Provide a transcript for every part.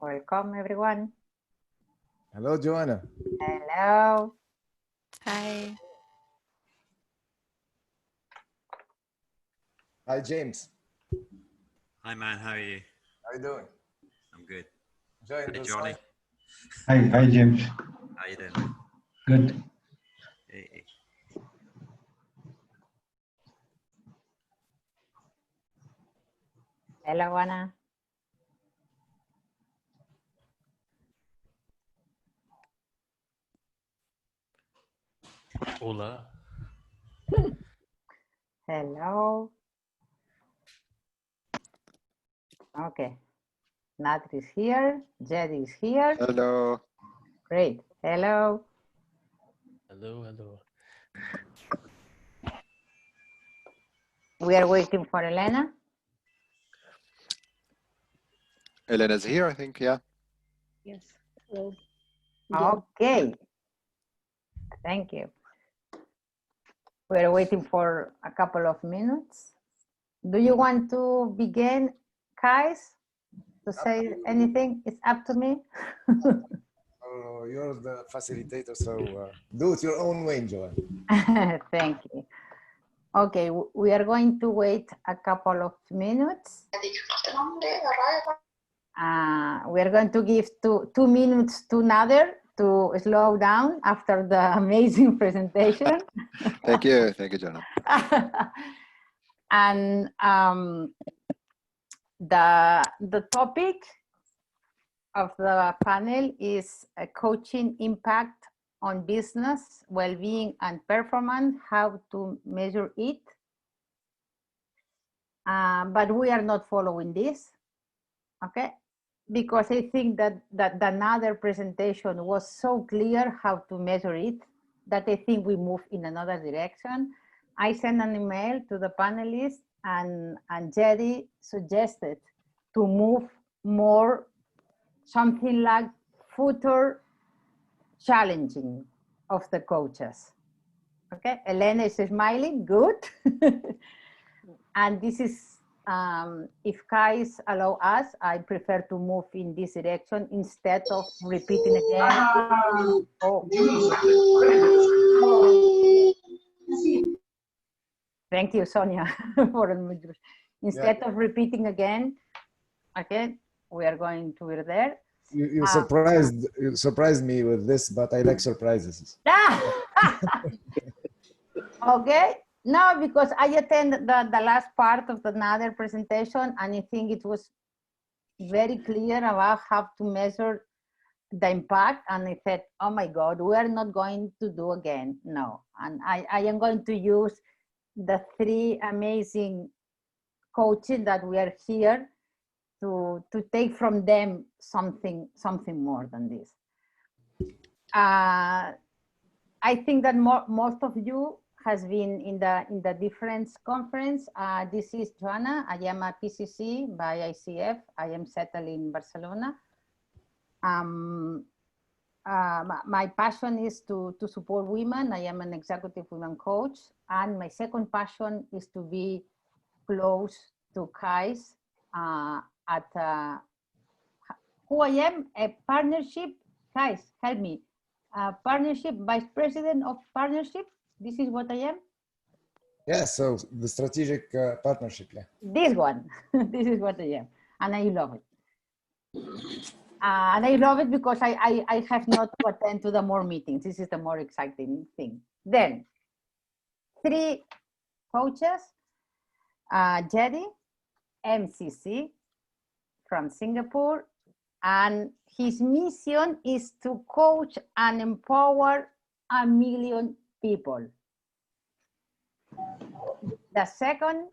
Welcome, everyone. Hello, Joana. Hello. Hi. Hi, James. Hi, man. How are you? How you doing? I'm good. Enjoying Hey, the Johnny. sun? Hi, James. How you doing, man? Good. Hey. Hello, Joana. Hola. Hello. Okay. Nader is here. Jedi is here. Hello. Great. Hello. Hello, hello. We are waiting for Elena. Elena's here, I think, yeah. Yes. Hello. Okay. Thank you. We are waiting for a couple of minutes. Do you want to begin, guys? To say anything? It's up to me. Oh, you're the facilitator, so do it your own way, Joana. Thank you. Okay, we are going to wait a couple of minutes. We are going to give 2 minutes to Nader to slow down after the amazing presentation. Thank you, Joanna. And the topic of the panel is coaching impact on business, well-being and performance, how to measure it. But we are not following this, okay? Because I think that another presentation was so clear how to measure it that I think we move in another direction. I sent an email to the panelists and Jedi suggested to move more something like future challenging of the coaches. Okay, Elena is smiling, good. And this is, if guys allow us, I prefer to move in this direction instead of repeating again. Oh. Thank you, Sonia, for instead of repeating again. Okay, we are going to be there. You surprised me with this, but I like surprises. Okay, no, because I attended the last part of the Nader presentation, and I think it was very clear about how to measure the impact. And I said, oh my God, we are not going to do again. No, and I am going to use the 3 amazing coaches that we are here to take from them something more than this. I think that most of you has been in the different conference. This is Joana. I am a PCC by ICF. I am settled in Barcelona. My passion is to support women. I am an executive women coach. And my second passion is to be close to guys at who I am, a partnership, guys, help me. Partnership, vice president of partnership. This is what I am. Yeah, so the strategic partnership, yeah. This one, this is what I am, and I love it. And I love it because I have not to attend to the more meetings. This is the more exciting thing. Then, 3 coaches, Jedi, MCC from Singapore, and his mission is to coach and empower 1 million people. The second,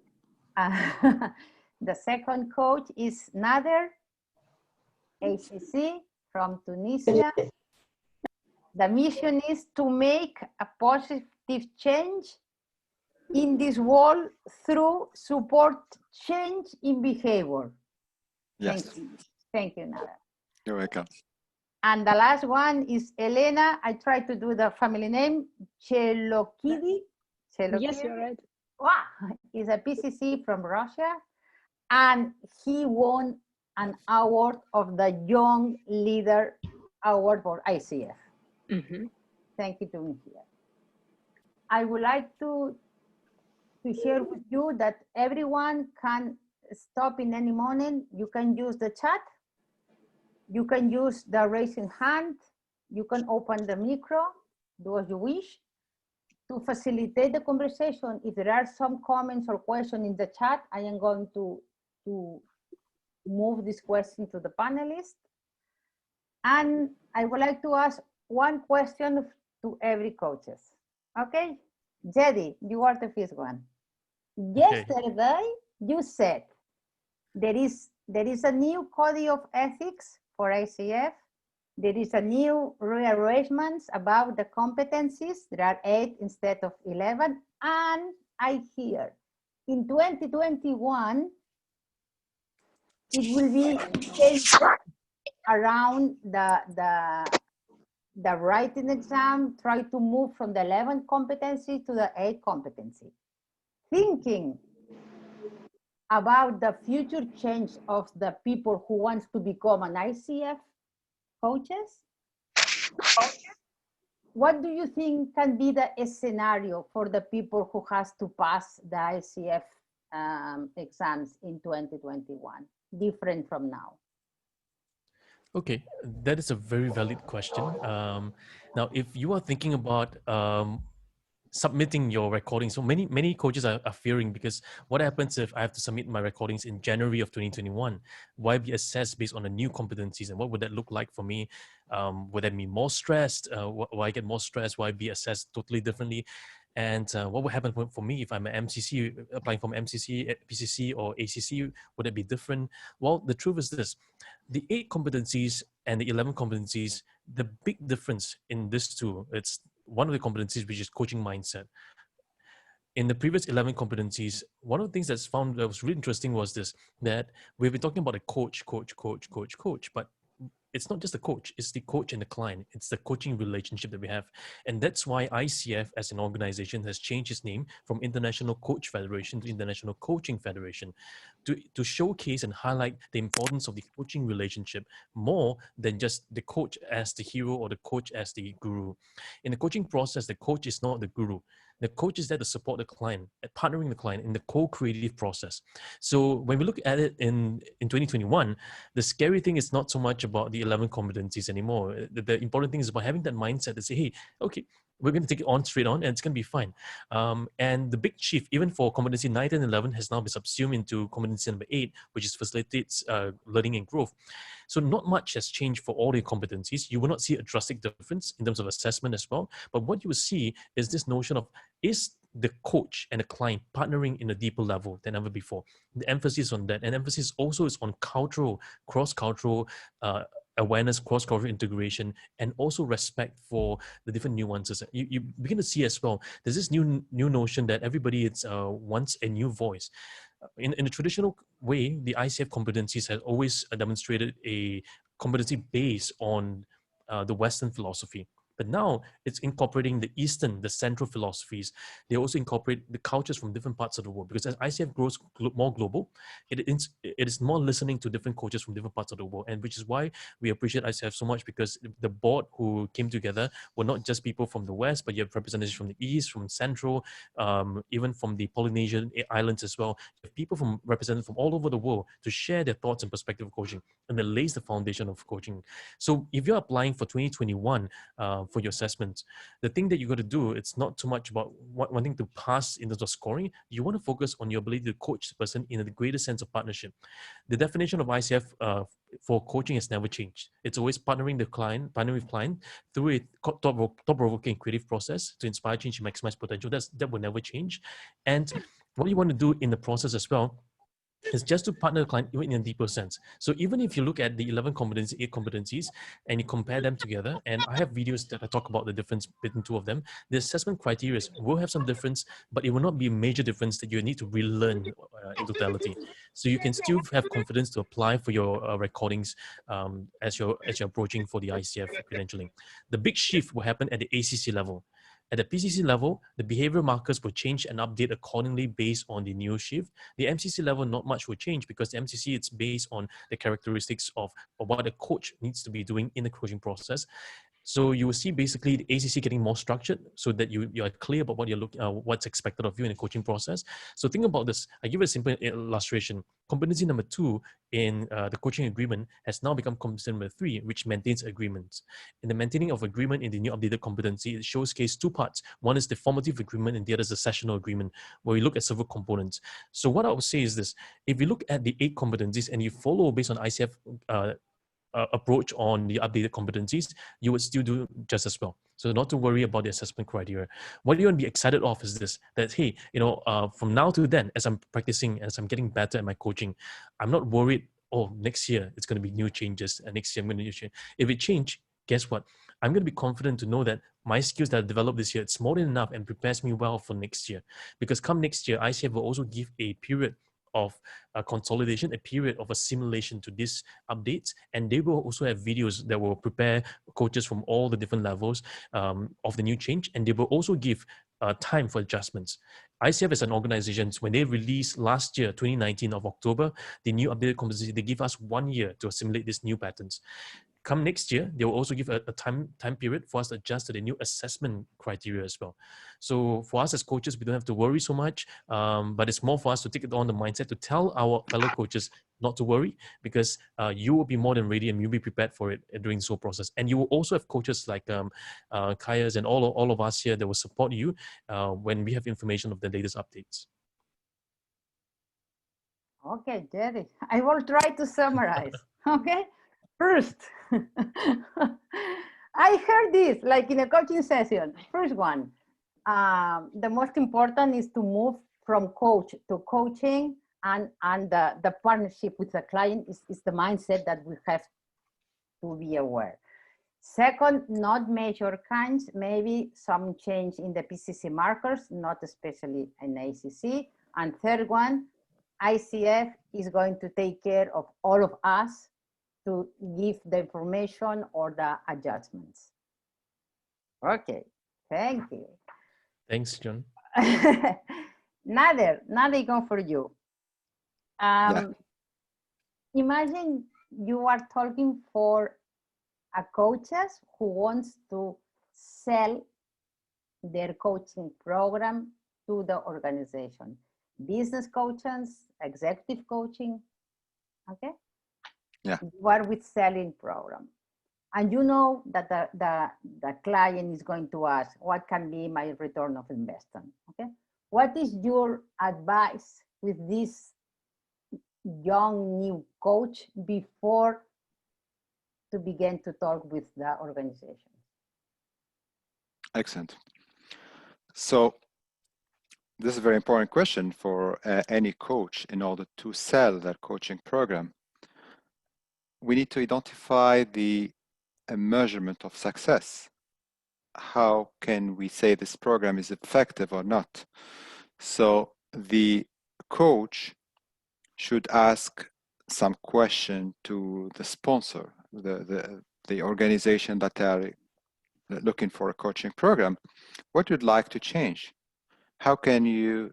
the second coach is Nader, ACC from Tunisia. The mission is to make a positive change in this world through support change in behavior. Yes. Thank you, Nader. You're welcome. And the last one is Elena. I tried to do the family name, Chelokidi. Yes, you're right. Wow, he's a PCC from Russia. And he won an award of the Young Leader Award for ICF. Thank you to me here. I would like to share with you that everyone can stop in any moment. You can use the chat. You can use the raising hand. You can open the micro, do as you wish. To facilitate the conversation, if there are some comments or questions in the chat, I am going to move this question to the panelists. And I would like to ask one question to every coaches. Okay, Jedi, you are the first one. Okay. Yesterday, you said there is a new code of ethics for ICF. There is a new rearrangements about the competencies. There are 8 instead of 11. And I hear in 2021, it will be around the writing exam, try to move from the 11 competency to the 8 competency. Thinking about the future change of the people who wants to become an ICF coaches, what do you think can be the scenario for the people who has to pass the ICF exams in 2021, different from now? Okay, that is a very valid question. Now, if you are thinking about submitting your recordings, so many coaches are fearing, because what happens if I have to submit my recordings in January of 2021? Will I be assessed based on the new competencies, and what would that look like for me? Would that mean more stressed? Will I get more stressed? Will I be assessed totally differently? And what would happen for me if I'm an MCC, applying from MCC, PCC, or ACC? Would it be different? Well, the truth is this: the 8 competencies and the 11 competencies, the big difference in this two, it's one of the competencies, which is coaching mindset. In the previous 11 competencies, one of the things that's found that was really interesting was this, that we've been talking about a coach, but it's not just the coach, it's the coach and the client. It's the coaching relationship that we have. And that's why ICF as an organization has changed its name from International Coach Federation to International Coaching Federation, to showcase and highlight the importance of the coaching relationship more than just the coach as the hero or the coach as the guru. In the coaching process, the coach is not the guru. The coach is there to support the client, partnering the client in the co-creative process. So when we look at it in 2021, the scary thing is not so much about the 11 competencies anymore. The important thing is about having that mindset to say, hey, okay, we're going to take it on straight on, and it's going to be fine. And the big shift, even for competency 9 and 11, has now been subsumed into competency number 8, which is facilitates learning and growth. So not much has changed for all the competencies. You will not see a drastic difference in terms of assessment as well. But what you will see is this notion of, is the coach and the client partnering in a deeper level than ever before? The emphasis on that, and emphasis also is on cultural, cross-cultural awareness, cross-cultural integration, and also respect for the different nuances. You begin to see as well, there's this new notion that everybody wants a new voice. In the traditional way, the ICF competencies has always demonstrated a competency based on the Western philosophy. But now it's incorporating the Eastern, the Central philosophies. They also incorporate the cultures from different parts of the world, because as ICF grows more global, it is more listening to different coaches from different parts of the world, and which is why we appreciate ICF so much, because the board who came together were not just people from the West, but you have representatives from the East, from Central, even from the Polynesian islands as well. You have people represented from all over the world to share their thoughts and perspective of coaching, and that lays the foundation of coaching. So if you're applying for 2021, for your assessments, the thing that you got to do, it's not too much about wanting to pass in terms of scoring. You want to focus on your ability to coach the person in a greater sense of partnership. The definition of ICF for coaching has never changed. It's always partnering with client through a thought-provoking creative process to inspire change and maximize potential. That will never change. And what you want to do in the process as well is just to partner the client even in a deeper sense. So even if you look at the 11 competencies, 8 competencies, and you compare them together, and I have videos that I talk about the difference between 2 of them, the assessment criteria will have some difference, but it will not be a major difference that you need to relearn in totality. So you can still have confidence to apply for your recordings as you're approaching for the ICF credentialing. The big shift will happen at the ACC level. At the PCC level, the behavior markers will change and update accordingly based on the new shift. The MCC level, not much will change because the MCC, it's based on the characteristics of what a coach needs to be doing in the coaching process. So you will see basically the ACC getting more structured so that you are clear about what you're looking, what's expected of you in the coaching process. So think about this. I give a simple illustration. Competency number 2 in the coaching agreement has now become competency number 3, which maintains agreements. In the maintaining of agreement in the new updated competency, it showcases 2 parts. One is the formative agreement and the other is the sessional agreement, where we look at several components. So what I would say is this: if you look at the 8 competencies and you follow based on ICF approach on the updated competencies, you would still do just as well. So not to worry about the assessment criteria. What you want to be excited of is this, that, hey, from now to then, as I'm practicing, as I'm getting better at my coaching, I'm not worried, oh, next year it's going to be new changes, and next year I'm going to do change. If it change, guess what? I'm going to be confident to know that my skills that I developed this year, it's more than enough and prepares me well for next year. Because come next year, ICF will also give a period of consolidation, a period of assimilation to these updates, and they will also have videos that will prepare coaches from all the different levels of the new change, and they will also give time for adjustments. ICF as an organization, when they released last year, 2019 of October, the new updated competency, they give us 1 year to assimilate these new patterns. Come next year, they will also give a time period for us to adjust to the new assessment criteria as well. So for us as coaches, we don't have to worry so much, but it's more for us to take it on the mindset to tell our fellow coaches not to worry, because you will be more than ready and you'll be prepared for it during this whole process. And you will also have coaches like Kaya's and all of us here that will support you when we have information of the latest updates. Okay, Jerry, I will try to summarize. Okay, first, I heard this like in a coaching session. First one, the most important is to move from coach to coaching, and the partnership with the client is the mindset that we have to be aware. Second, not major kinds, maybe some change in the PCC markers, not especially in ACC. And third one, ICF is going to take care of all of us to give the information or the adjustments. Okay, thank you. Thanks, John. Nader, go for you. Imagine you are talking for a coaches who wants to sell their coaching program to the organization. Business coaches, executive coaching, okay? Yeah. You are with selling program. And you know that the client is going to ask, what can be my return of investment, okay? What is your advice with this young new coach before to begin to talk with the organization? Excellent. So this is a very important question for any coach in order to sell their coaching program. We need to identify the measurement of success. How can we say this program is effective or not? So the coach should ask some question to the sponsor, the organization that are looking for a coaching program. What would you like to change? How can you,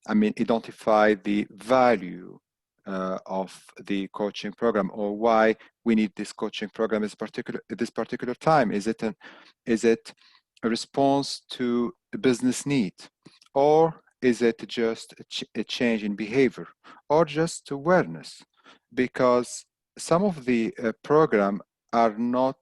identify the value of the coaching program, or why we need this coaching program at this particular time? Is it a response to a business need, or is it just a change in behavior, or just awareness? Because some of the program are not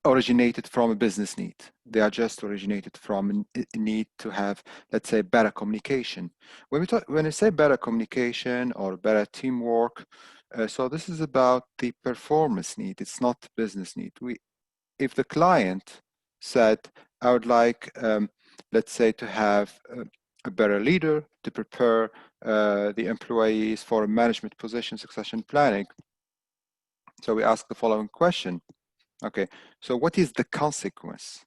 originated from a business need. They are just originated from a need to have, let's say, better communication. When we say better communication or better teamwork, so this is about the performance need. It's not business need. If the client said, I would like, let's say, to have a better leader to prepare the employees for a management position, succession planning. So we ask the following question. Okay, so what is the consequence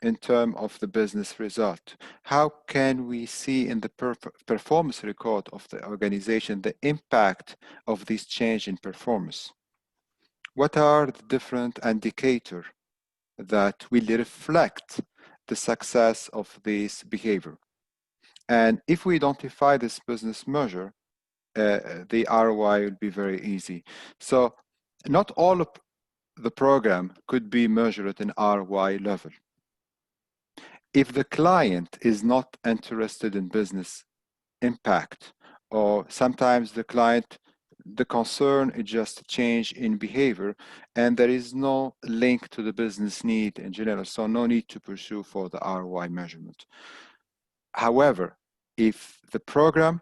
in terms of the business result? How can we see in the performance record of the organization the impact of this change in performance? What are the different indicators that will reflect the success of this behavior. And if we identify this business measure, the ROI will be very easy. So not all of the program could be measured at an ROI level. If the client is not interested in business impact, or sometimes the client, the concern is just a change in behavior and there is no link to the business need in general, so no need to pursue for the ROI measurement. However, if the program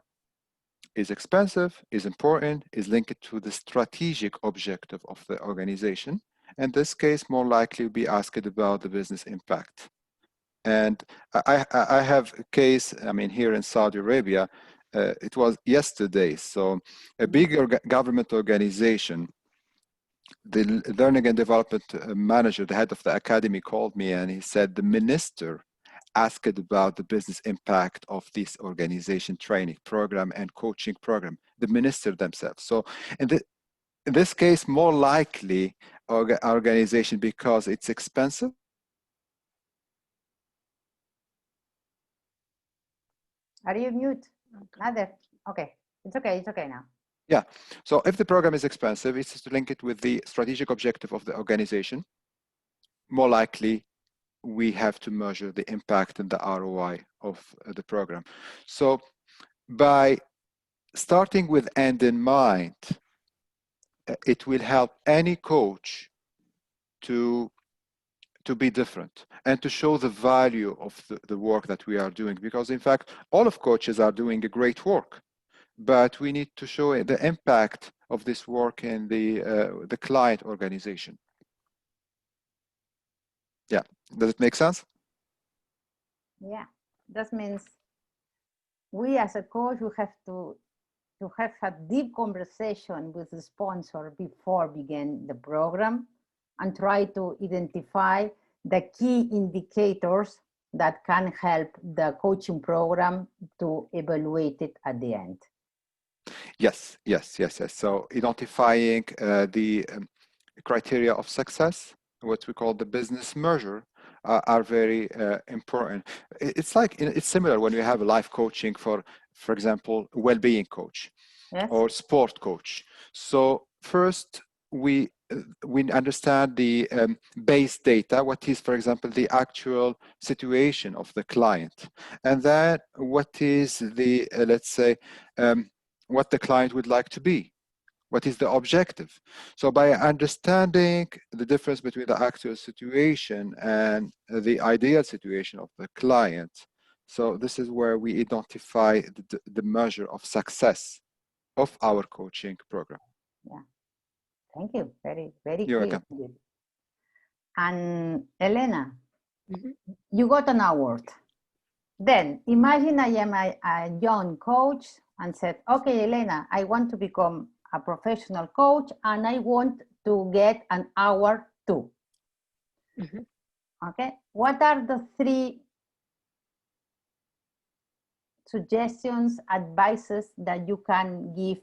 is expensive, is important, is linked to the strategic objective of the organization, in this case, more likely be asked about the business impact. And I have a case, I mean, here in Saudi Arabia, it was yesterday. So a big government organization, the learning and development manager, the head of the academy, called me and he said the minister asked about the business impact of this organization training program and coaching program, the minister themselves. So in this case, more likely organization, because it's expensive. Are you mute? Nader? Okay, it's okay now. Yeah, so if the program is expensive, it's to link it with the strategic objective of the organization. More likely, we have to measure the impact and the ROI of the program. So by starting with end in mind, it will help any coach to be different and to show the value of the work that we are doing. Because in fact, all of coaches are doing a great work, but we need to show the impact of this work in the client organization. Yeah, does it make sense? Yeah, that means we as a coach, we have to have a deep conversation with the sponsor before begin the program and try to identify the key indicators that can help the coaching program to evaluate it at the end. Yes. So identifying the criteria of success, what we call the business measure, are very important. It's like, it's similar when you have a life coaching for example, well-being coach. Yes. Or sport coach. So first we understand the base data, what is, for example, the actual situation of the client, and then what is the let's say what the client would like to be. What is the objective? So by understanding the difference between the actual situation and the ideal situation of the client, so this is where we identify the measure of success of our coaching program. Yeah, thank you. Very You're clear. welcome. And Elena, you got an award. Then imagine I am a young coach and said, okay, Elena, I want to become a professional coach and I want to get an award too. Okay, what are the 3 suggestions, advices that you can give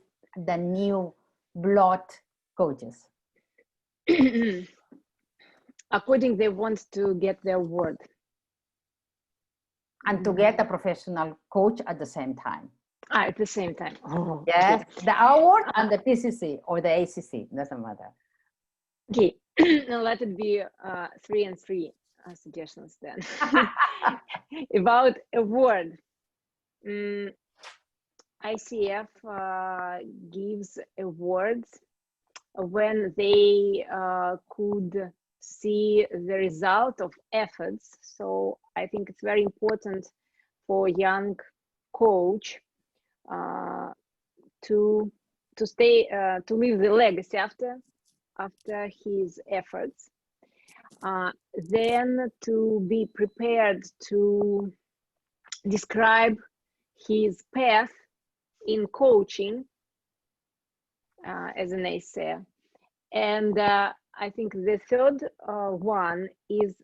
the new blood coaches? According, they want to get the award. And to get a professional coach at the same time. At the same time. Oh, yes, okay. The award and the PCC or the ACC, doesn't matter. Okay, now let it be 3 and 3 suggestions then. About award. ICF gives awards when they could see the result of efforts. So I think it's very important for young coach to stay to leave the legacy after his efforts. Then to be prepared to describe his path in coaching as an ACF. And I think the third one is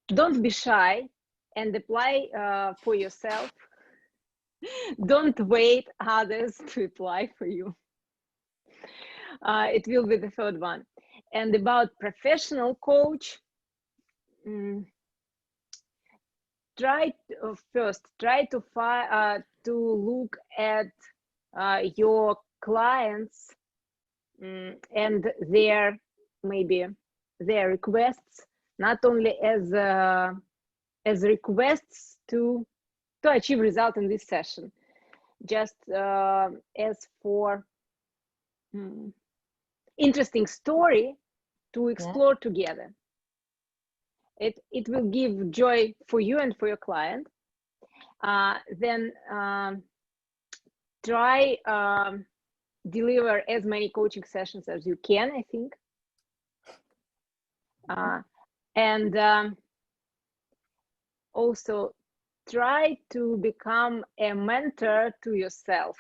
don't be shy and apply for yourself. Don't wait others to apply for you. It will be the third one. And about professional coach, try to look at your clients and their requests, not only as requests to achieve result in this session, just as for interesting story to explore together. It will give joy for you and for your client. Then try deliver as many coaching sessions as you can, I think. And also try to become a mentor to yourself.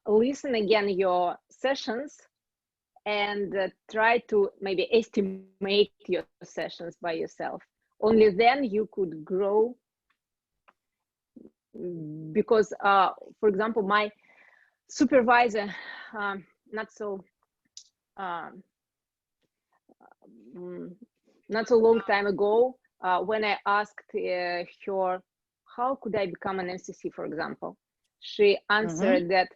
Listen again your sessions and try to maybe estimate your sessions by yourself. Only then you could grow, because for example, my supervisor not so long time ago, when I asked her how could I become an MCC, for example, she answered that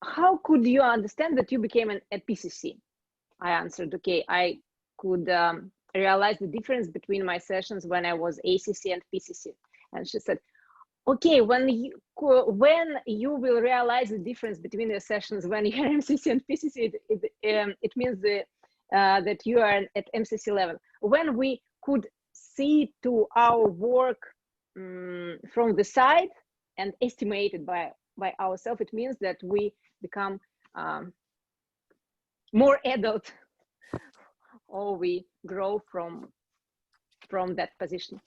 how could you understand that you became a PCC? I answered, okay, I could realize the difference between my sessions when I was ACC and PCC. And she said, okay, when you will realize the difference between the sessions when you're MCC and PCC, it means that you are at MCC level. When we could see to our work from the side and estimate it by ourselves, it means that we become more adult, or we grow from that position.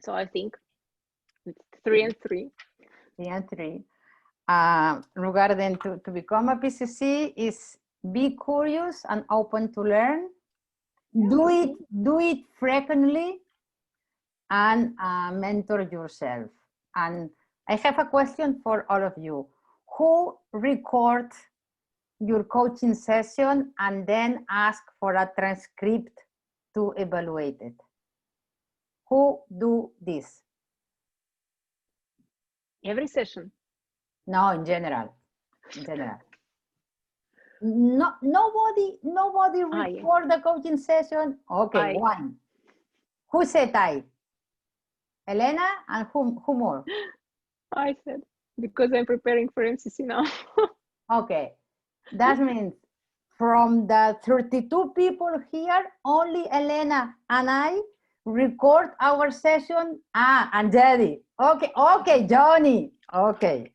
So I think it's 3 and 3. 3 and 3. Regarding to become a PCC is be curious and open to learn. Do it frequently, and mentor yourself. And I have a question for all of you. Who records your coaching session and then ask for a transcript to evaluate it? Who do this? Every session? No, in general. In general. No, nobody record the coaching session. Okay, one. Who said I? Elena, and who more? I said, because I'm preparing for MCC now. Okay, that means from the 32 people here, only Elena and I record our session. And Jedi. Okay, Johnny. Okay.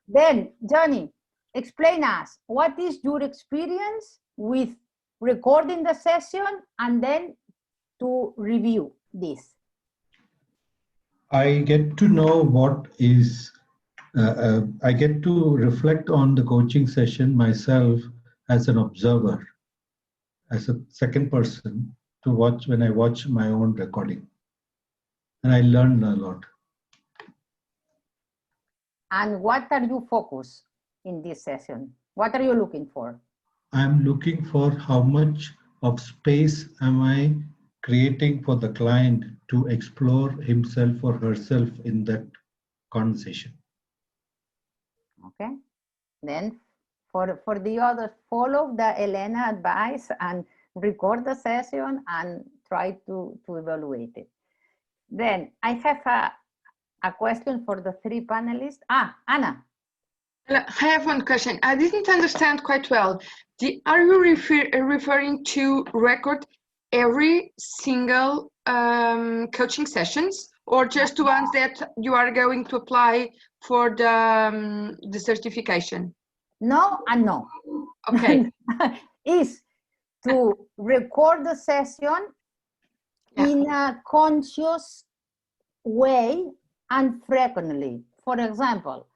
Then, Johnny, explain us, what is your experience with recording the session and then to review this? I get to know what is, I get to reflect on the coaching session myself as an observer, as a second person to watch when I watch my own recording. And I learned a lot. And what are you focused in this session? What are you looking for? I'm looking for how much of space am I creating for the client to explore himself or herself in that conversation. Okay, then for the others, follow the Elena advice and record the session and try to evaluate it. Then I have a question for the 3 panelists. Anna. I have one question. I didn't understand quite well. Are you referring to record every single coaching sessions, or just the ones that you are going to apply for the certification? No and no. Okay. Is to record the session in a conscious way and frequently. For example,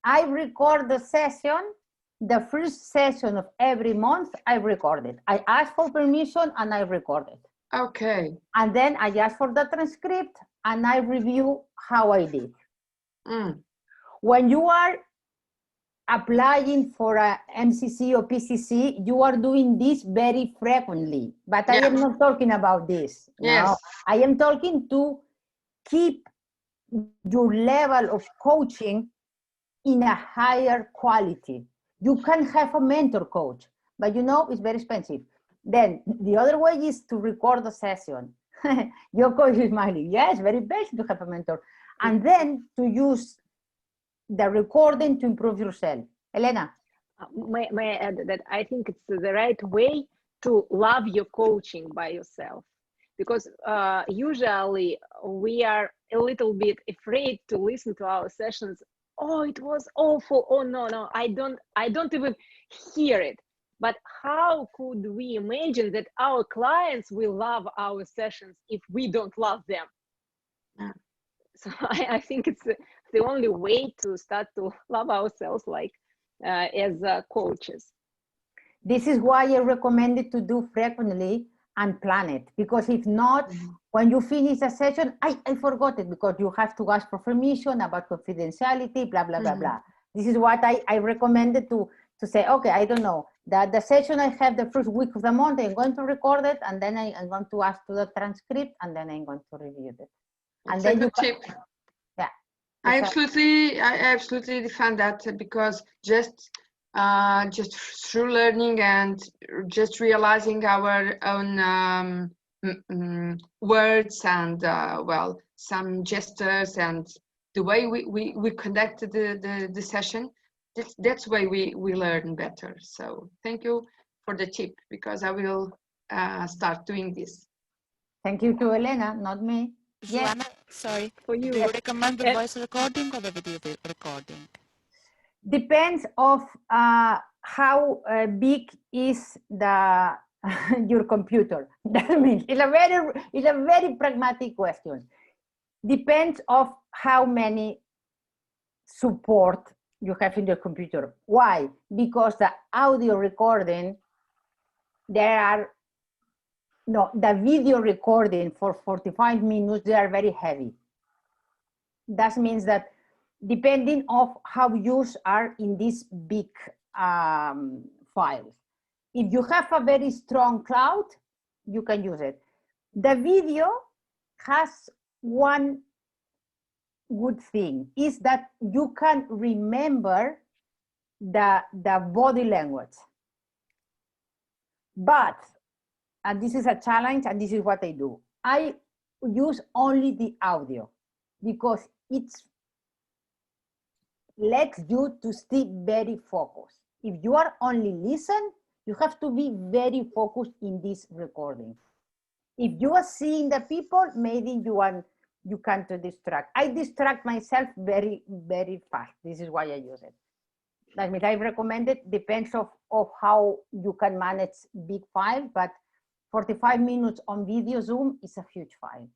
I record the session, the first session of every month, I record it. I ask for permission and I record it. Okay. And then I ask for the transcript and I review how I did. When you are applying for a MCC or PCC, you are doing this very frequently. But I am not talking about this. Yes. No, I am talking to keep your level of coaching in a higher quality. You can have a mentor coach, but you know it's very expensive. Then the other way is to record the session. Your coach is smiling. Yes, very basic to have a mentor. And then to use the recording to improve yourself. Elena? May I add that I think it's the right way to love your coaching by yourself, because usually we are a little bit afraid to listen to our sessions. Oh, it was awful. Oh no, I don't even hear it. But how could we imagine that our clients will love our sessions if we don't love them? Yeah. So I think it's the only way to start to love ourselves, like as coaches. This is why I recommend it to do frequently and plan it, because if not, when you finish a session, I forgot it, because you have to ask for permission about confidentiality, blah, blah, blah, blah. This is what I recommended to say, okay, I don't know, that the session I have the first week of the month, I'm going to record it, and then I'm going to ask to the transcript, and then I'm going to review it. And then you tip. Yeah. I absolutely defend that, because just through learning and just realizing our own words and well, some gestures and the way we conduct the session, that's why we learn better. So thank you for the tip, because I will start doing this. Thank you to Elena, not me. Joana, sorry, For you. do you recommend the voice recording or the video recording? Depends of how big is the your computer. That means it's a very pragmatic question. Depends of how many support you have in your computer. Why? Because the audio recording, the video recording for 45 minutes, they are very heavy. That means that depending of how used are in these big files. If you have a very strong cloud, you can use it. The video has one good thing, is that you can remember the body language. But, and this is a challenge, and this is what I do, I use only the audio, because it's lets you to stay very focused. If you are only listen, you have to be very focused in this recording. If you are seeing the people, maybe you can't distract. I distract myself very, very fast. This is why I use it. That means I recommend it, depends of how you can manage big file, but 45 minutes on video Zoom is a huge file.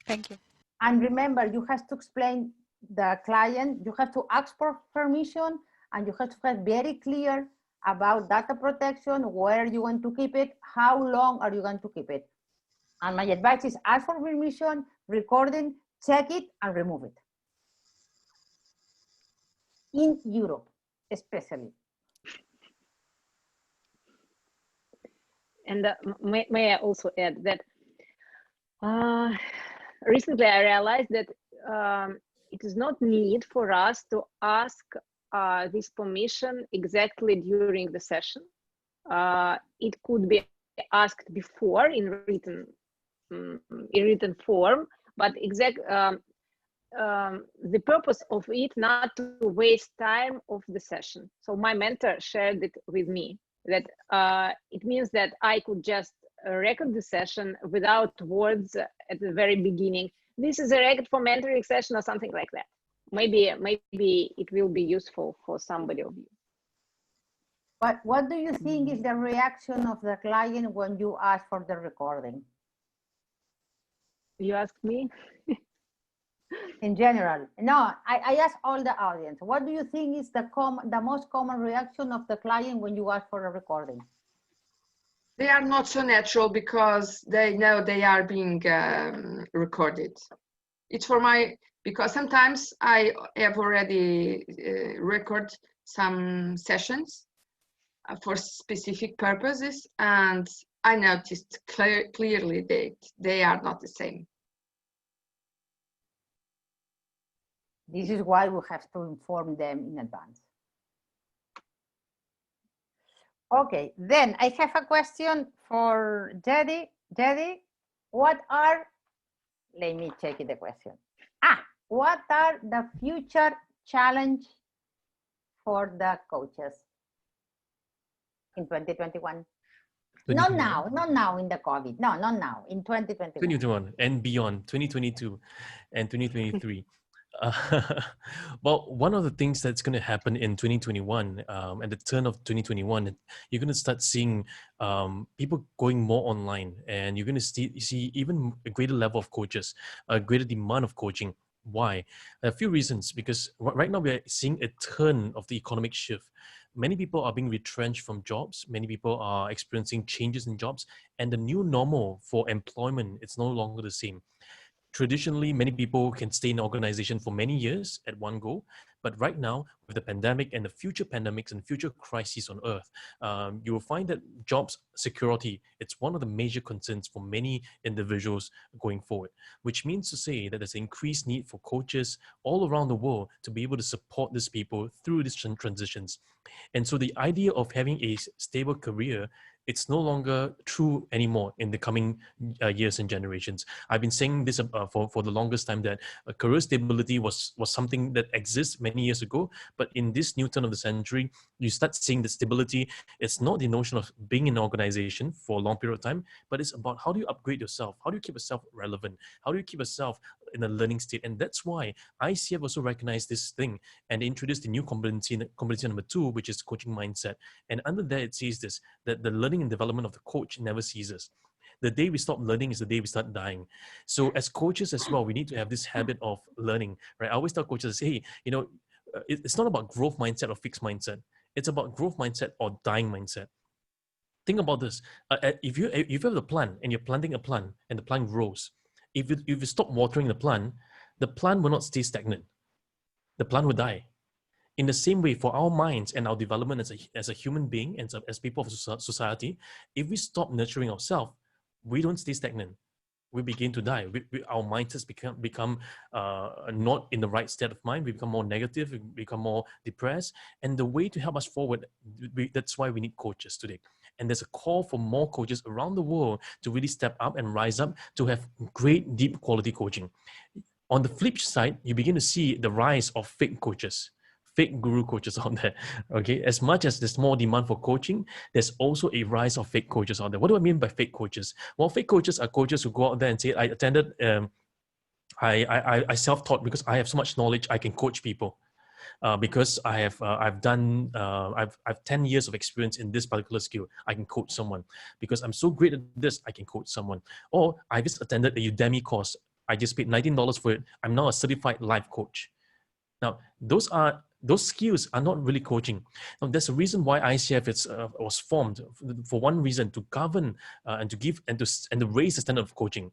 Thank you. And remember, you have to explain the client, you have to ask for permission, and you have to be very clear about data protection, where you want to keep it, how long are you going to keep it. And my advice is ask for permission, recording, check it, and remove it. In Europe, especially. And may I also add that recently I realized that it is not need for us to ask this permission exactly during the session. It could be asked before in written form, but the purpose of it not to waste time of the session. So my mentor shared it with me, that it means that I could just record the session without words at the very beginning. This is a record for mentoring session or something like that. Maybe it will be useful for somebody of you. But what do you think is the reaction of the client when you ask for the recording? You asked me? In general, no, I ask all the audience. What do you think is the most common reaction of the client when you ask for a recording? They are not so natural, because they know they are being recorded. It's for my, because sometimes I have already record some sessions for specific purposes, and I noticed clearly that they are not the same. This is why we have to inform them in advance. Okay, then I have a question for Jedi. Jedi, what are, let me check the question. What are the future challenge for the coaches in 2021? Not now in the COVID. No, not now, in 2021. 2021 and beyond, 2022 and 2023. Well, one of the things that's going to happen in 2021, at the turn of 2021, you're going to start seeing people going more online, and you're going to see even a greater level of coaches, a greater demand of coaching. Why? A few reasons, because right now we are seeing a turn of the economic shift. Many people are being retrenched from jobs. Many people are experiencing changes in jobs, and the new normal for employment, it's no longer the same. Traditionally, many people can stay in an organization for many years at one go. But right now, with the pandemic and the future pandemics and future crises on Earth, you will find that jobs security, it's one of the major concerns for many individuals going forward, which means to say that there's an increased need for coaches all around the world to be able to support these people through these transitions. And so the idea of having a stable career, it's no longer true anymore in the coming years and generations. I've been saying this for the longest time, that career stability was something that exists many years ago, but in this new turn of the century, you start seeing the stability. It's not the notion of being in an organization for a long period of time, but it's about how do you upgrade yourself? How do you keep yourself relevant? How do you keep yourself in a learning state? And that's why ICF also recognized this thing and introduced the new competency number 2, which is coaching mindset. And under that, it says this, that the learning and development of the coach never ceases. The day we stop learning is the day we start dying. So as coaches as well, we need to have this habit of learning, right? I always tell coaches, hey, it's not about growth mindset or fixed mindset. It's about growth mindset or dying mindset. Think about this. If you have a plant and you're planting a plant and the plant grows, if you stop watering the plant will not stay stagnant. The plant will die. In the same way, for our minds and our development as a human being and as people of society, if we stop nurturing ourselves, we don't stay stagnant. We begin to die. Our mindsets become not in the right state of mind. We become more negative. We become more depressed. And the way to help us forward, that's why we need coaches today. And there's a call for more coaches around the world to really step up and rise up to have great, deep quality coaching. On the flip side, you begin to see the rise of fake coaches, fake guru coaches out there, okay? As much as there's more demand for coaching, there's also a rise of fake coaches out there. What do I mean by fake coaches? Well, fake coaches are coaches who go out there and say, I attended, I self-taught because I have so much knowledge, I can coach people. Because I've 10 years of experience in this particular skill, I can coach someone. Because I'm so great at this, I can coach someone. Or I just attended a Udemy course. I just paid $19 for it. I'm now a certified life coach. Now, those skills are not really coaching. Now, there's a reason why ICF was formed, for one reason, to govern and to give and to raise the standard of coaching.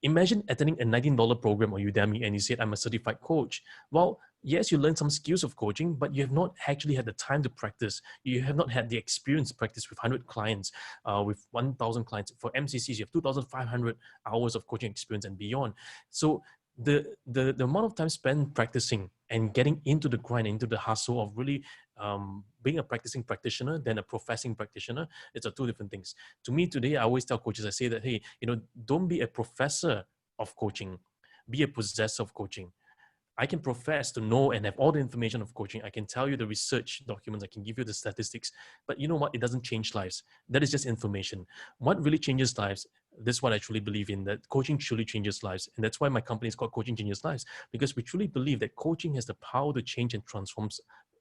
Imagine attending a $19 program on Udemy and you said, I'm a certified coach. Well, yes, you learn some skills of coaching, but you have not actually had the time to practice. You have not had the experience to practice with 100 clients, with 1,000 clients. For MCCs, you have 2,500 hours of coaching experience and beyond. So the amount of time spent practicing and getting into the grind, into the hustle of really being a practicing practitioner than a professing practitioner, it's two different things. To me today, I always tell coaches, I say that, hey, don't be a professor of coaching, be a possessor of coaching. I can profess to know and have all the information of coaching. I can tell you the research documents. I can give you the statistics. But you know what? It doesn't change lives. That is just information. What really changes lives, this is what I truly believe in, that coaching truly changes lives. And that's why my company is called Coaching Changes Lives, because we truly believe that coaching has the power to change and transform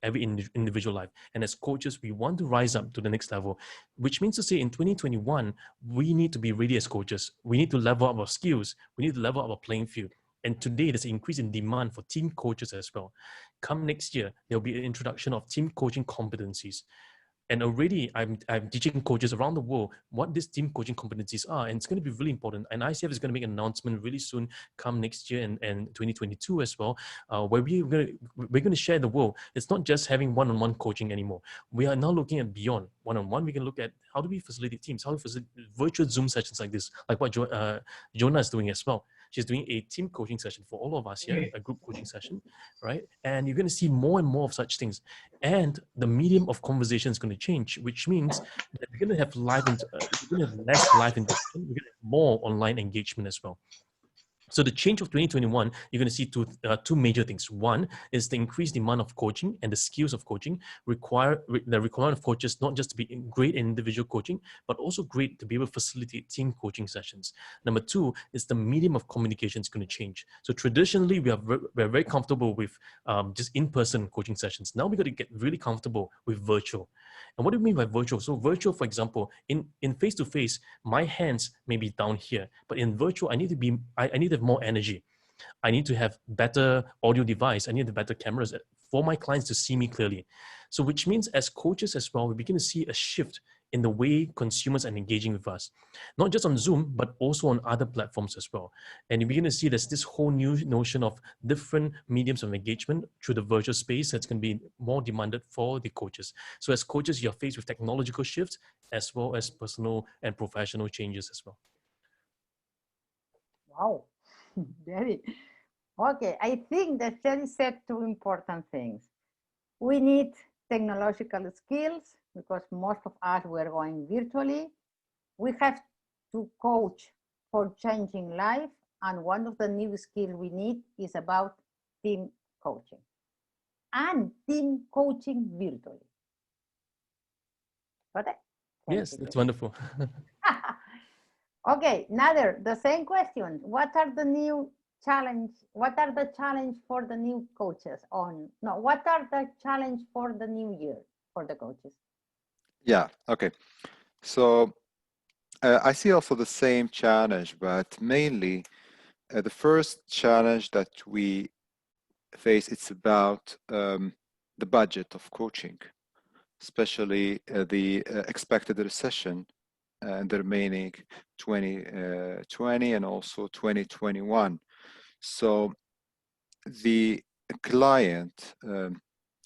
every individual life. And as coaches, we want to rise up to the next level, which means to say in 2021, we need to be ready as coaches. We need to level up our skills. We need to level up our playing field. And today, there's an increase in demand for team coaches as well. Come next year, there'll be an introduction of team coaching competencies. And already I'm teaching coaches around the world what these team coaching competencies are. And it's going to be really important. And ICF is going to make an announcement really soon, come next year and 2022 as well, where we're going to share the world. It's not just having one-on-one coaching anymore. We are now looking at beyond one-on-one. We can look at how do we facilitate teams, how do we facilitate virtual Zoom sessions like this, like what Joana is doing as well. She's doing a team coaching session for all of us here, a group coaching session, right? And you're going to see more and more of such things. And the medium of conversation is going to change, which means that we're going to have we're going to have less live interaction, we're going to have more online engagement as well. So the change of 2021, you're going to see two major things. One is the increased demand of coaching and the skills of coaching the requirement of coaches, not just to be great in individual coaching, but also great to be able to facilitate team coaching sessions. Number two is the medium of communication is going to change. So traditionally, we're very comfortable with just in-person coaching sessions. Now we got to get really comfortable with virtual. And what do you mean by virtual? So virtual, for example, in face-to-face, my hands may be down here, but in virtual, I need to have more energy. I need to have better audio device. I need better cameras for my clients to see me clearly. So which means as coaches as well, we begin to see a shift in the way consumers are engaging with us, not just on Zoom, but also on other platforms as well. And you begin to see there's this whole new notion of different mediums of engagement through the virtual space that's going to be more demanded for the coaches. So as coaches, you're faced with technological shifts as well as personal and professional changes as well. Wow, very. Okay, I think that Shelly said two important things. We need technological skills because most of us were going virtually. We have to coach for changing life. And one of the new skills we need is about team coaching and team coaching virtually. Got it? Yes, that's wonderful. Okay, Nader, the same question. What are the challenge for the new coaches what are the challenge for the new year for the coaches? Yeah, okay. So I see also the same challenge, but mainly the first challenge that we face, it's about the budget of coaching, especially the expected recession and the remaining 2020 and also 2021. So the client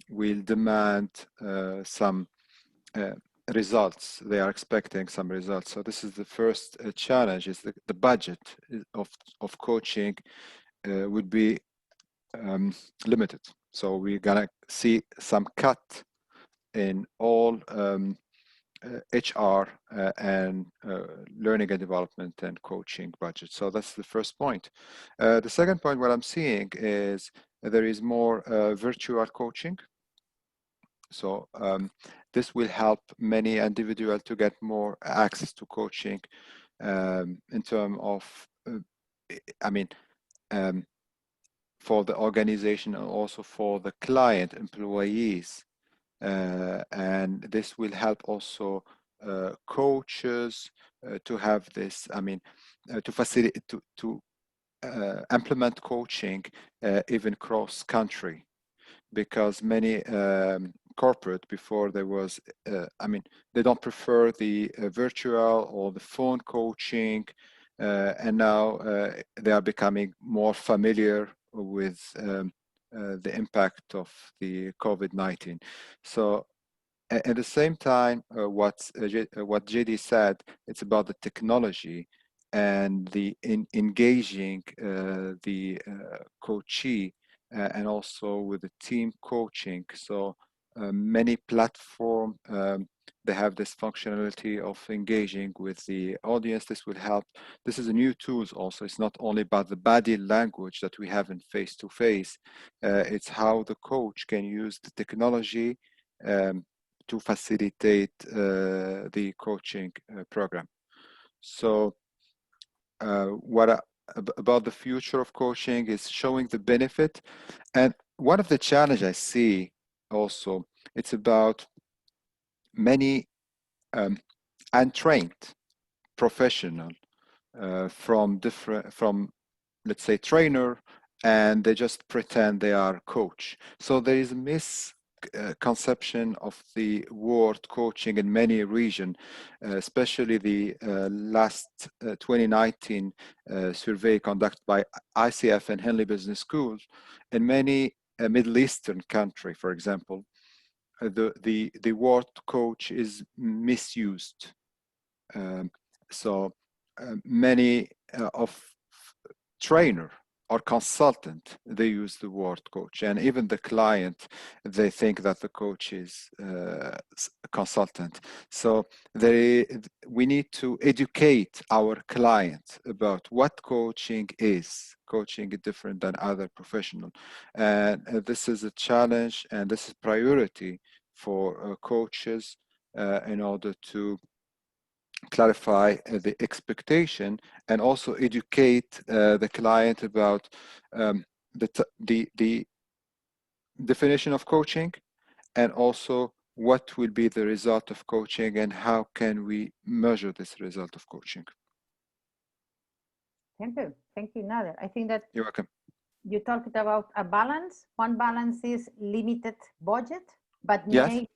will demand some results. They are expecting some results. So this is the first challenge, is the budget of coaching would be limited. So we're gonna see some cut in all HR and learning and development and coaching budget. So that's the first point. The second point, what I'm seeing is there is more virtual coaching. So this will help many individuals to get more access to coaching in terms of, for the organization and also for the client employees. And this will help also coaches to have this, to facilitate, to implement coaching even cross country, because many corporate before there was, they don't prefer the virtual or the phone coaching, and now they are becoming more familiar with the impact of the COVID-19. So at the same time, what JD said, it's about the technology and the engaging the coachee and also with the team coaching. So many platforms, they have this functionality of engaging with the audience. This will help. This is a new tools also. It's not only about the body language that we have in face-to-face. It's how the coach can use the technology to facilitate the coaching program. So about the future of coaching is showing the benefit. And one of the challenges I see also, it's about many untrained professional from let's say trainer, and they just pretend they are coach. So there is a conception of the word coaching in many regions, especially the last 2019 survey conducted by ICF and Henley Business School. In many Middle Eastern country, for example, the word coach is misused. So many of trainer or consultant, they use the word coach, and even the client, they think that the coach is a consultant. So we need to educate our client about what coaching is. Coaching is different than other professional, and this is a challenge, and this is priority for coaches in order to clarify the expectation and also educate the client about the definition of coaching, and also what will be the result of coaching and how can we measure this result of coaching. Thank you, Nader. I think that you're welcome. You talked about a balance. One balance is limited budget, but yes.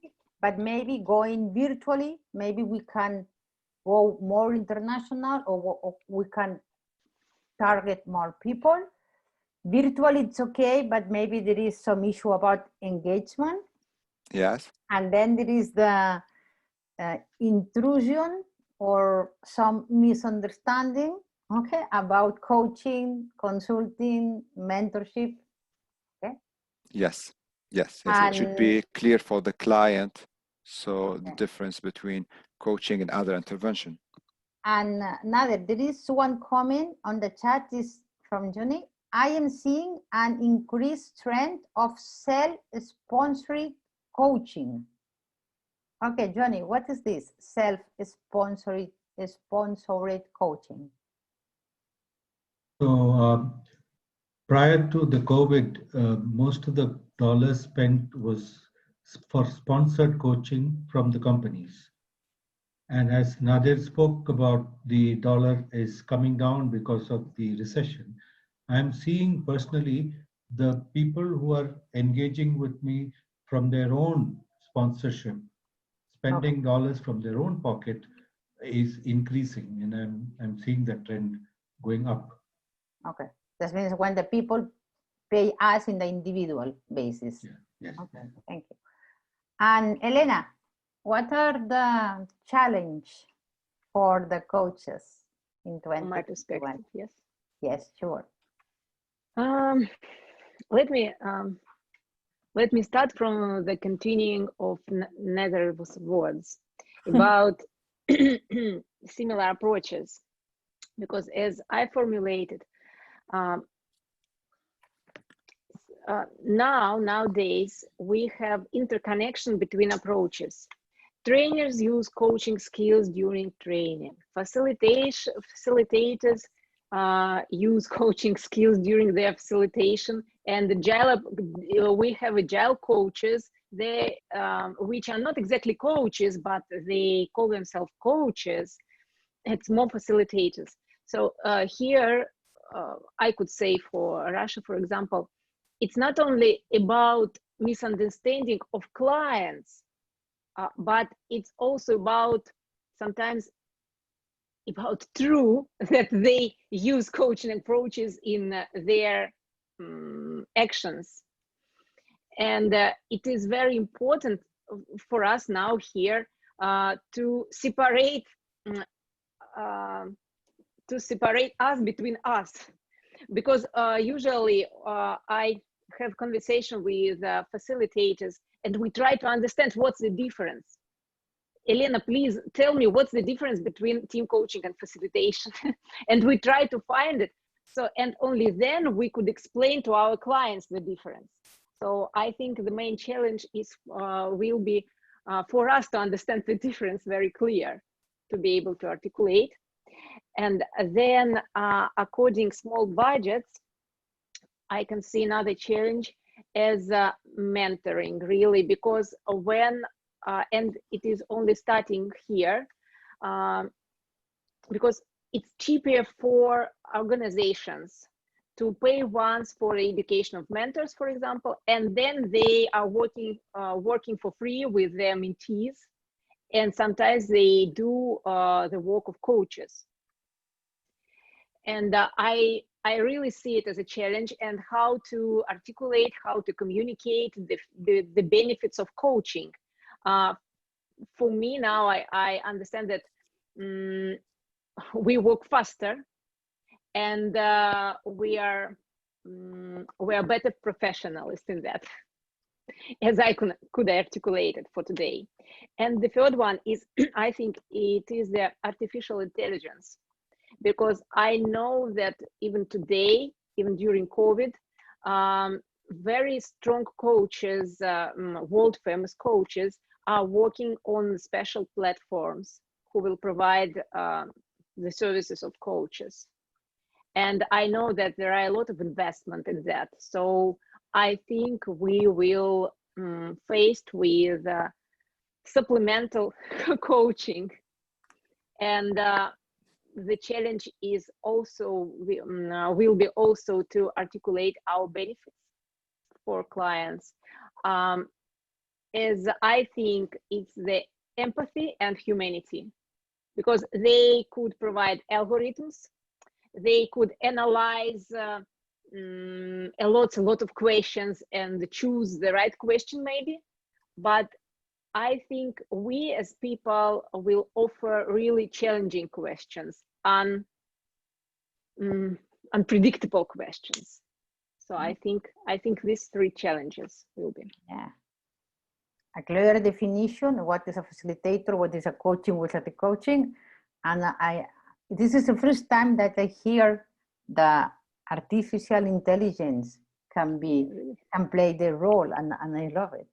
maybe going virtually, maybe we can go more international, or we can target more people. Virtually, it's okay, but maybe there is some issue about engagement. Yes. And then there is the intrusion or some misunderstanding, okay, about coaching, consulting, mentorship. Okay. Yes. Yes. Yes. It should be clear for the client. So the difference between coaching and other intervention. And Nader, there is one comment on the chat is from Johnny. I am seeing an increased trend of self-sponsored coaching. Okay, Johnny, what is this self-sponsored coaching? So prior to the COVID, most of the dollars spent was for sponsored coaching from the companies. And as Nader spoke about, the dollar is coming down because of the recession. I'm seeing personally the people who are engaging with me from their own sponsorship, spending dollars from their own pocket is increasing, and I'm seeing that trend going up. Okay, that means when the people pay us in the individual basis. Yeah. Yes. Okay, thank you. And Elena, what are the challenge for the coaches in 2021? From my perspective, yes. Yes, sure. Let me start from the continuing of Nader's words about similar approaches, because as I formulated, nowadays we have interconnection between approaches. Trainers use coaching skills during training. Facilitators use coaching skills during their facilitation. And we have agile coaches, which are not exactly coaches, but they call themselves coaches. It's more facilitators. So here, I could say for Russia, for example, it's not only about misunderstanding of clients, but it's also about sometimes about true that they use coaching approaches in their actions. And it is very important for us now here to separate us between us, because usually I have conversation with facilitators and we try to understand what's the difference. Elena, please tell me what's the difference between team coaching and facilitation. And we try to find it. So, and only then we could explain to our clients the difference. So I think the main challenge is will be for us to understand the difference very clear, to be able to articulate. And then according small budgets, I can see another challenge as mentoring, really, because when and it is only starting here, because it's cheaper for organizations to pay once for the education of mentors, for example, and then they are working for free with their mentees, and sometimes they do the work of coaches. And I really see it as a challenge, and how to articulate, how to communicate the benefits of coaching. For me now, I understand that we work faster, and we are better professionals in that, as I could articulate it for today. And the third one is, I think it is the artificial intelligence, because I know that even today, even during COVID, very strong coaches, world famous coaches, are working on special platforms who will provide the services of coaches. And I know that there are a lot of investment in that. So I think we will faced with supplemental coaching. And the challenge is also, will be also to articulate our benefits for clients. As I think it's the empathy and humanity, because they could provide algorithms, they could analyze a lot of questions and choose the right question maybe, but I think we as people will offer really challenging questions, unpredictable questions. So I think these three challenges will be. Yeah. A clear definition, what is a facilitator, what is a coaching, what is a coaching. And this is the first time that I hear the artificial intelligence can play the role, and I love it.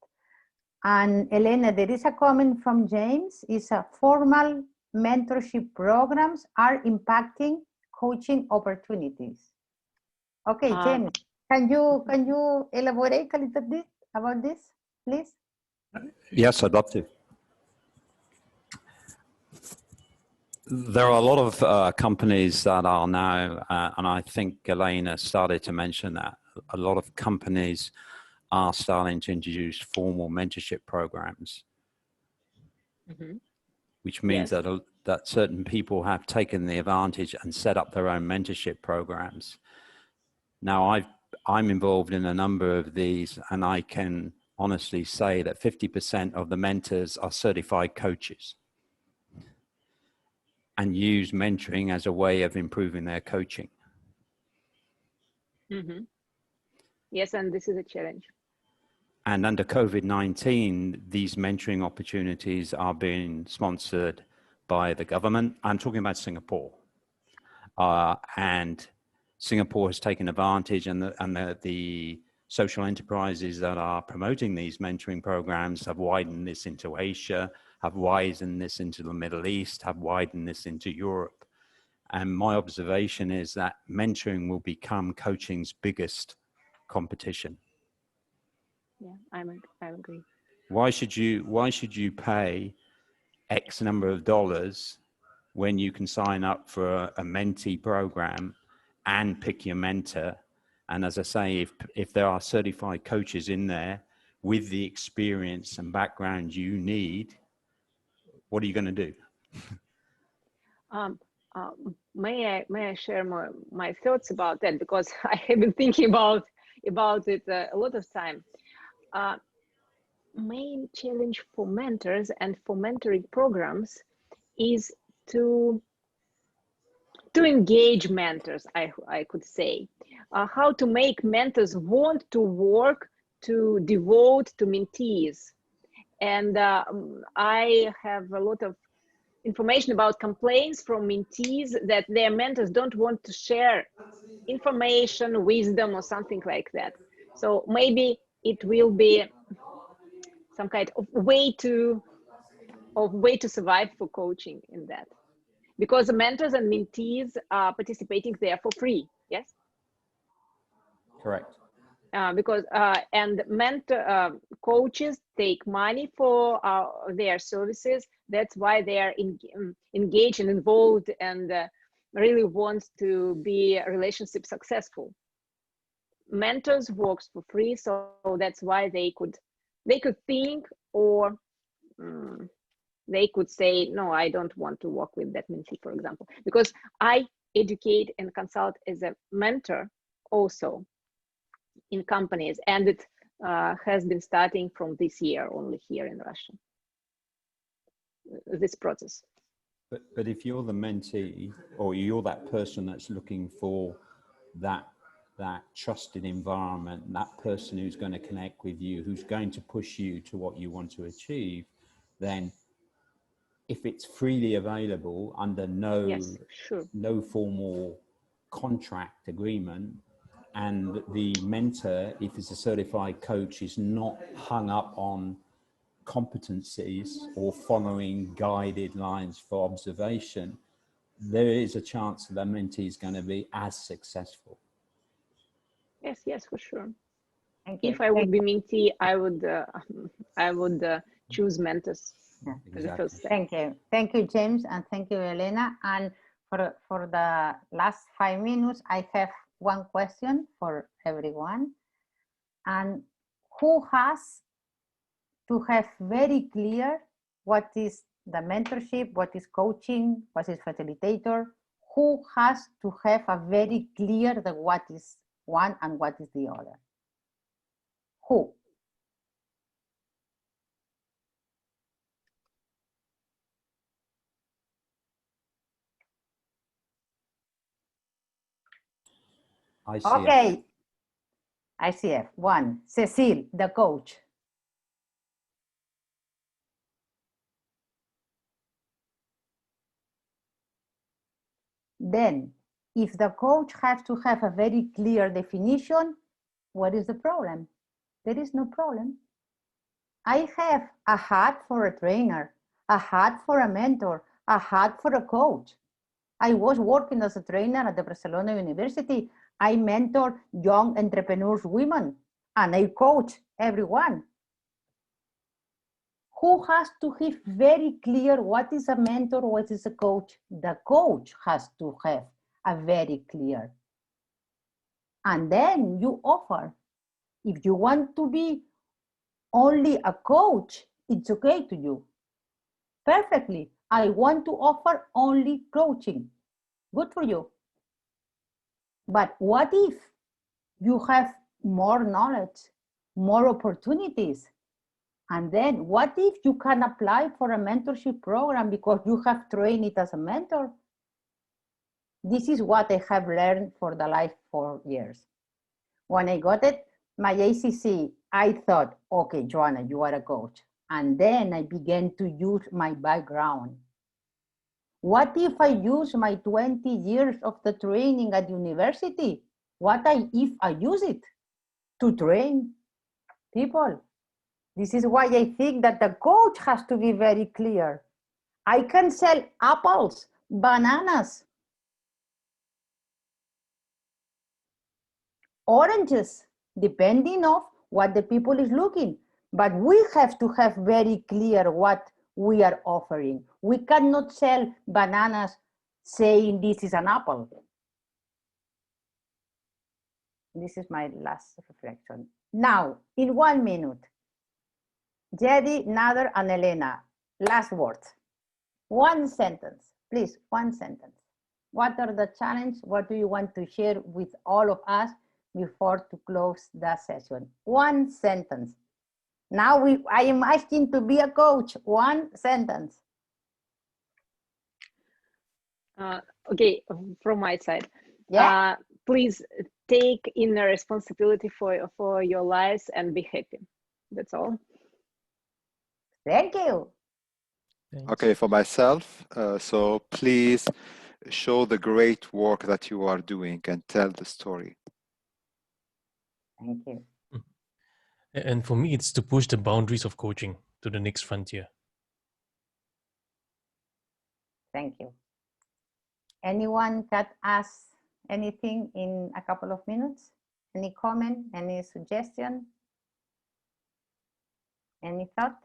And Elena, there is a comment from James, is a formal mentorship programs are impacting coaching opportunities. Okay, James, can you elaborate a little bit about this, please? Yes, I'd love to. There are a lot of companies that are now, and I think Elena started to mention that, a lot of companies are starting to introduce formal mentorship programs, which means that certain people have taken the advantage and set up their own mentorship programs. Now, I'm involved in a number of these, and I can honestly say that 50% of the mentors are certified coaches and use mentoring as a way of improving their coaching. Yes, and this is a challenge. And under COVID-19, these mentoring opportunities are being sponsored by the government. I'm talking about Singapore. And Singapore has taken advantage, and the social enterprises that are promoting these mentoring programs have widened this into Asia, have widened this into the Middle East, have widened this into Europe. And my observation is that mentoring will become coaching's biggest competition. Yeah, I agree. Why should you pay X number of dollars when you can sign up for a mentee program and pick your mentor? And as I say, if there are certified coaches in there with the experience and background you need, what are you going to do? May I share my thoughts about that, because I have been thinking about it a lot of time. Main challenge for mentors and for mentoring programs is to engage mentors, I could say. How to make mentors want to work, to devote to mentees. And I have a lot of information about complaints from mentees that their mentors don't want to share information, wisdom, or something like that. So maybe it will be some kind of way to survive for coaching in that, because the mentors and mentees are participating there for free. Yes. Correct. Because and mentor coaches take money for their services. That's why they are engaged and involved, and really want to be relationship successful. mentors works for free, so that's why they could think, or they could say, no, I don't want to work with that mentee, for example, because I educate and consult as a mentor also in companies, and it has been starting from this year only here in Russia, this process. But if you're the mentee, or you're that person that's looking for that trusted environment, that person who's going to connect with you, who's going to push you to what you want to achieve, then if it's freely available under no formal contract agreement, and the mentor, if it's a certified coach, is not hung up on competencies or following guided lines for observation, there is a chance that the mentee is going to be as successful. Yes, for sure. Thank If I would be mentee, I would choose mentors. Yeah. For the first step. Thank you, James, and thank you, Elena. And for the last 5 minutes, I have one question for everyone. And who has to have very clear what is the mentorship, what is coaching, what is facilitator? Who has to have a very clear that what is one and what is the other? Who? ICF. Okay. ICF, one. Cecile, the coach. Then, if the coach has to have a very clear definition, what is the problem? There is no problem. I have a hat for a trainer, a hat for a mentor, a hat for a coach. I was working as a trainer at the Barcelona University. I mentor young entrepreneurs women, and I coach everyone. Who has to have very clear what is a mentor, what is a coach? The coach has to have a very clear. And then you offer. If you want to be only a coach, it's okay to you. Perfectly. I want to offer only coaching. Good for you. But what if you have more knowledge, more opportunities? And then what if you can apply for a mentorship program because you have trained it as a mentor? This is what I have learned for the last 4 years. When I got it, my ACC, I thought, okay, Joana, you are a coach. And then I began to use my background. What if I use my 20 years of the training at university? If I use it to train people? This is why I think that the coach has to be very clear. I can sell apples, bananas, oranges, depending on what the people is looking. But we have to have very clear what we are offering. We cannot sell bananas saying this is an apple. This is my last reflection. Now, in 1 minute, Jedi, Nader, and Elena, last words. 1 sentence, please, 1 sentence. What are the challenges? What do you want to share with all of us before to close the session? 1 sentence. Now I am asking to be a coach. 1 sentence. Okay, from my side. Yeah. Please take inner responsibility for your lives and be happy. That's all. Thank you. Thanks. Okay, for myself, so please show the great work that you are doing and tell the story. Thank you. And for me, it's to push the boundaries of coaching to the next frontier. Thank you. Anyone can ask anything in a couple of minutes? Any comment, any suggestion? Any thought?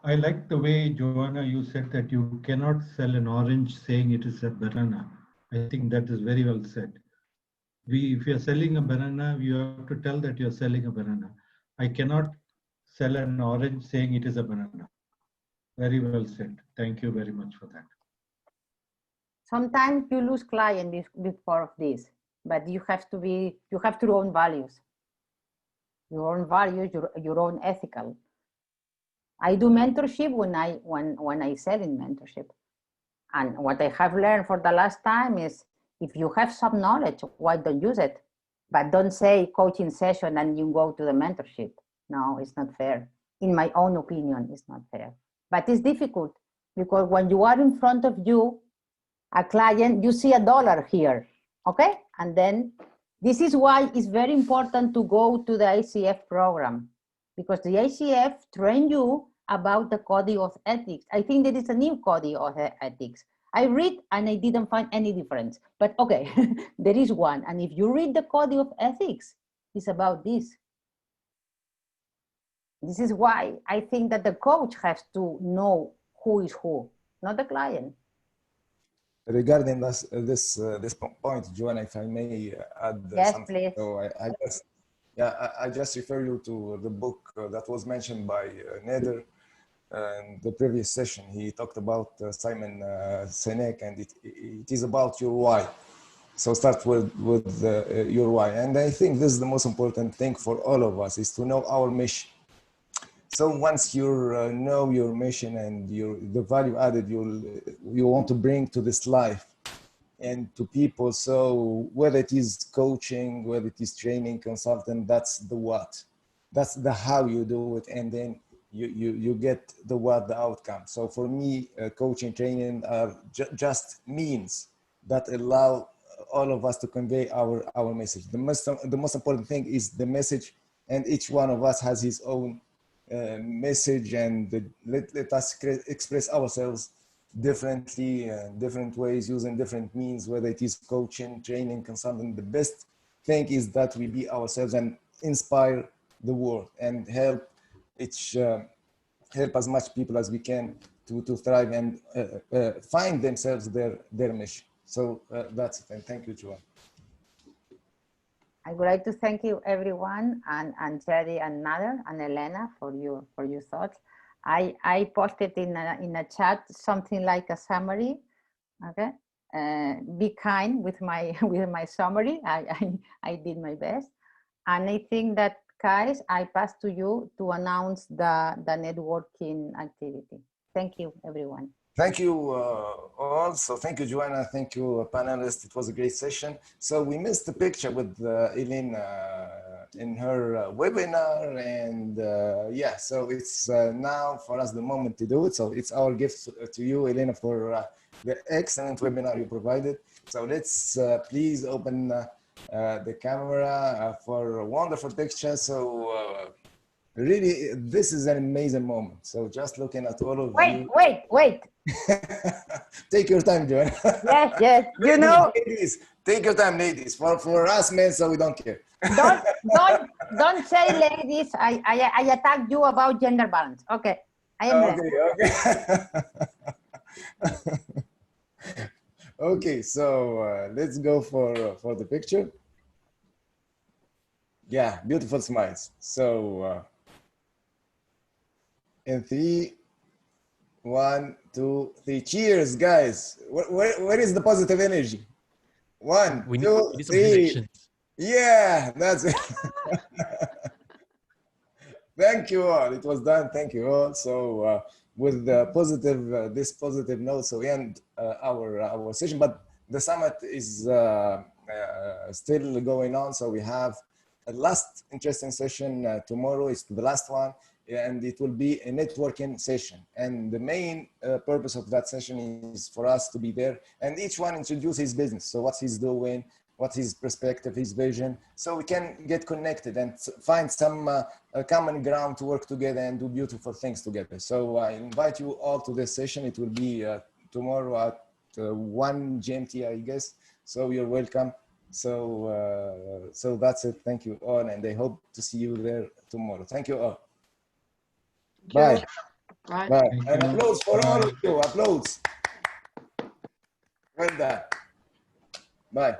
I like the way, Joana, you said that you cannot sell an orange saying it is a banana. I think that is very well said. If you're selling a banana, you have to tell that you're selling a banana. I cannot sell an orange saying it is a banana. Very well said. Thank you very much for that. Sometimes you lose clients before of this, but you have to own values, your own values, your own ethical. I do mentorship when I sell in mentorship. And what I have learned for the last time is if you have some knowledge, why don't use it? But don't say coaching session and you go to the mentorship. No, it's not fair. In my own opinion, it's not fair. But it's difficult because when you are in front of you, a client, you see $1 here, okay? And then this is why it's very important to go to the ICF program, because the ICF train you about the code of ethics. I think there is a new code of ethics. I read and I didn't find any difference, but okay, there is one. And if you read the code of ethics, it's about this. This is why I think that the coach has to know who is who, not the client. Regarding this point, Joanna, if I may add yes, something. please. So I just refer you to the book that was mentioned by Nader in the previous session. He talked about Simon Sinek, and it is about your why. So start with your why. And I think this is the most important thing for all of us, is to know our mission. So once you know your mission and the value added you want to bring to this life and to people, so whether it is coaching, whether it is training, consultant, that's the what. That's the how you do it, and then you get the what, the outcome. So for me, coaching, training are just means that allow all of us to convey our message. The most important thing is the message, and each one of us has his own message, and let us express ourselves differently, different ways, using different means, whether it is coaching, training, consulting. The best thing is that we be ourselves and inspire the world and help as much people as we can to thrive and find themselves their mission. So that's it, and thank you, Joanna. I would like to thank you, everyone, and Jedi and Nader and Elena for your thoughts. I posted in a chat something like a summary. Okay, be kind with my summary. I did my best, and I think that, guys, I pass to you to announce the networking activity. Thank you, everyone. Thank you all. So thank you, Joanna. Thank you, panelists. It was a great session. So we missed the picture with Elena in her webinar. And yeah, so it's now for us the moment to do it. So it's our gift to you, Elena, for the excellent webinar you provided. So let's please open the camera for a wonderful picture. So really, this is an amazing moment. So just looking at all of you. Wait. Take your time, Joanna. Yes. You know, ladies, take your time, ladies. For us men, so we don't care. don't say ladies. I attacked you about gender balance. Okay, I am okay. Okay, so let's go for the picture. Yeah, beautiful smiles. So in 3, 1, 2, 3. Cheers, guys. Where is the positive energy? 1, we 2, need 3. Yeah, that's it. Thank you all. It was done. Thank you all. So with the positive, this positive note, so we end our session. But the summit is still going on. So we have a last interesting session tomorrow. It's the last one. And it will be a networking session. And the main purpose of that session is for us to be there and each one introduce his business. So what he's doing, what his perspective, his vision, so we can get connected and find some common ground to work together and do beautiful things together. So I invite you all to this session. It will be tomorrow at 1 GMT, I guess. So you're welcome. So so that's it. Thank you all. And I hope to see you there tomorrow. Thank you all. Bye. Right. Bye. Thank And you. applause for all Bye. of you. Applause. Well done. Bye.